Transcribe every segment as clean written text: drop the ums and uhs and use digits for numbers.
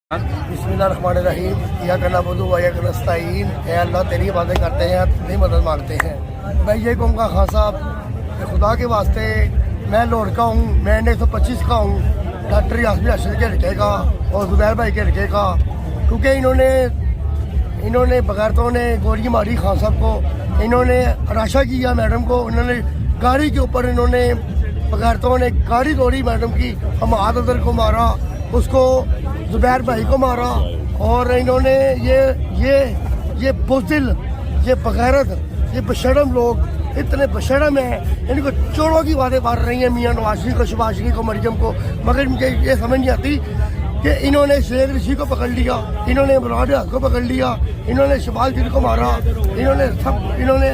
बिस्मिल्लाहिर्रहमानिर्रहीम या करना बुदू या करना नस्ताईन है अल्लाह तेरी बातें करते हैं, तेरी मदद मांगते हैं। मैं ये कहूँगा खान साहब कि खुदा के वास्ते मैं लाहौर का हूँ, मैं 125 का हूँ, डॉक्टर यासमीन अशरफ के लड़के का और जुबैर भाई के लड़के का, क्योंकि इन्होंने बगैरतों ने गोली मारी खान साहब को, इन्होंने हराशा किया मैडम को, इन्होंने गाड़ी के ऊपर इन्होंने बगैरतों ने गाड़ी तोड़ी मैडम की, हम अदर को मारा, उसको जुबैर भाई को मारा, और इन्होंने ये बुज़दिल, ये बगैरत, ये बेशरम लोग इतने बेशरम हैं, इनको चोरों की बातें मार रही हैं मियाँ नवाज शरीफ को, शहबाज शरीफ को, मरियम को। मगर मुझे ये समझ नहीं आती कि इन्होंने शेख ऋषि को पकड़ लिया, इन्होंने इमरान हक को पकड़ लिया, इन्होंने शहबाज शरीफ को मारा, इन्होंने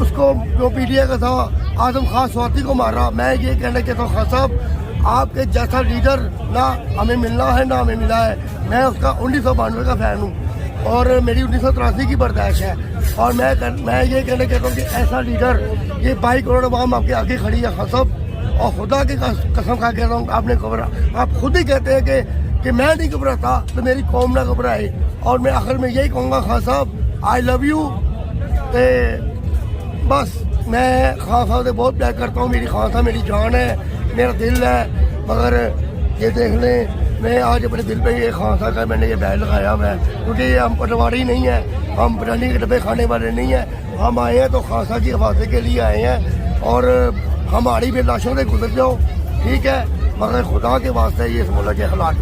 उसको जो पीडीए का था आजम खान स्वाति को मारा। मैं ये कहना चाहता हूँ खान साहब, आपके जैसा लीडर ना हमें मिलना है ना हमें मिला है। मैं उसका 1992 का फ़ैन हूँ और मेरी 1983 की बर्दाश्त है, और मैं ये कहना चाहता हूँ कि ऐसा लीडर, ये 22 करोड़ आवाम आपके आगे खड़ी है खान साहब, और खुदा की कसम खा कहता हूँ आपने घबरा, आप खुद ही कहते हैं कि मैं नहीं घबराता तो मेरी कौम ना घबराए। और मैं आखिर में यही कहूँगा खान साहब, आई लव यू। बस मैं खान साहब से बहुत प्यार करता हूँ, मेरी खान साहब मेरी जान है, मेरा दिल है। मगर ये देख लें, मैं आज अपने दिल पे ये खान साहब का मैंने ये बैग लगाया हुआ है, क्योंकि हम पटवारी नहीं है, हम बिरयानी के डब्बे खाने वाले नहीं हैं, हम आए हैं तो खान साहब की हिफाजत के लिए आए हैं, और हमारी भी लाशों से गुजर जाओ, ठीक है, मगर खुदा के वास्ते ये इस मुल्क के हालात